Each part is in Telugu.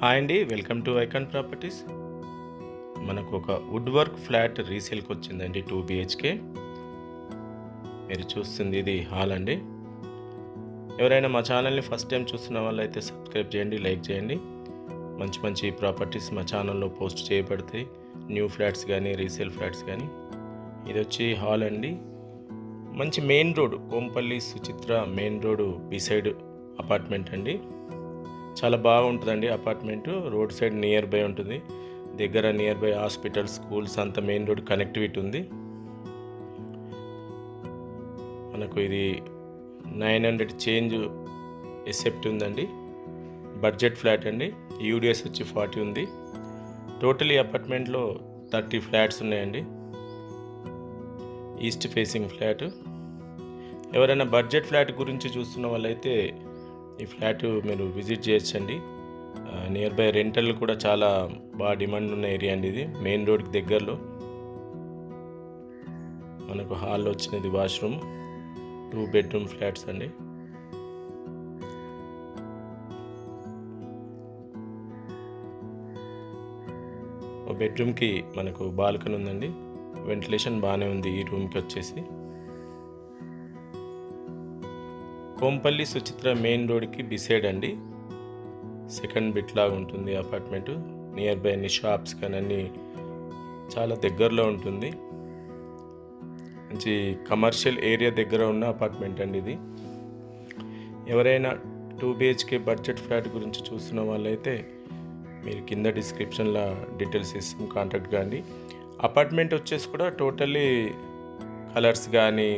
హాయ్ అండి, వెల్కమ్ టు ఐకాన్ ప్రాపర్టీస్. మనకు ఒక వుడ్ వర్క్ ఫ్లాట్ రీసేల్కి వచ్చిందండి. 2 బిహెచ్కే. మీరు చూస్తుంది ఇది హాల్ అండి. ఎవరైనా మా ఛానల్ని ఫస్ట్ టైం చూస్తున్న వాళ్ళైతే సబ్స్క్రైబ్ చేయండి, లైక్ చేయండి. మంచి మంచి ప్రాపర్టీస్ మా ఛానల్లో పోస్ట్ చేయబడతాయి. న్యూ ఫ్లాట్స్ కానీ రీసేల్ ఫ్లాట్స్ కానీ. ఇది వచ్చి హాల్ అండి. మంచి main road, Kompally Suchitra main road beside apartment అండి. చాలా బాగుంటుందండి apartment. Road side near by ఉంటుంది. దగ్గర నియర్ బై హాస్పిటల్, స్కూల్స్ అంతా మెయిన్ రోడ్ కనెక్టివిటీ ఉంది. మనకు ఇది 900 చేంజ్ ఎసెప్ట్ ఉందండి. బడ్జెట్ ఫ్లాట్ అండి. యూడిఎస్ వచ్చి 40 ఉంది. టోటల్ ఈ అపార్ట్మెంట్లో 30 ఫ్లాట్స్ ఉన్నాయండి. East facing flat. ఎవరైనా బడ్జెట్ ఫ్లాట్ గురించి చూస్తున్న వాళ్ళైతే ఈ ఫ్లాట్ మీరు విజిట్ చేయొచ్చండి. నియర్ బై రెంటల్ కూడా చాలా బాగా డిమాండ్ ఉన్న ఏరియా అండి. ఇది మెయిన్ రోడ్కి దగ్గరలో. మనకు హాల్లో వచ్చినది వాష్రూమ్. 2 బెడ్రూమ్ ఫ్లాట్స్ అండి. ఒక బెడ్రూమ్కి మనకు బాల్కనీ ఉందండి. వెంటిలేషన్ బాగానే ఉంది ఈ రూమ్కి వచ్చేసి. కోంపల్లి సుచిత్ర మెయిన్ రోడ్కి బిసైడ్ అండి. సెకండ్ బిట్ లాగా ఉంటుంది అపార్ట్మెంటు. నియర్ బై అన్ని షాప్స్ కానీ అన్నీ చాలా దగ్గరలో ఉంటుంది. మంచి కమర్షియల్ ఏరియా దగ్గర ఉన్న అపార్ట్మెంట్ అండి ఇది. ఎవరైనా 2 బిహెచ్కే బడ్జెట్ ఫ్లాట్ గురించి చూస్తున్న వాళ్ళైతే మీరు కింద డిస్క్రిప్షన్లో డీటెయిల్స్ ఇస్తాం, కాంటాక్ట్ కానీ. అపార్ట్మెంట్ వచ్చేసి కూడా టోటల్లీ కలర్స్ కానీ,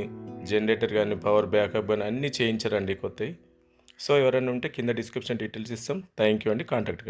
జనరేటర్ కానీ, పవర్ బ్యాకప్ కానీ అన్నీ చేయించారండి కొత్తవి. సో ఎవరైనా ఉంటే కింద డిస్క్రిప్షన్ డీటెయిల్స్ ఇస్తాం. థ్యాంక్ యూ అండి. కాంటాక్ట్ కానీ.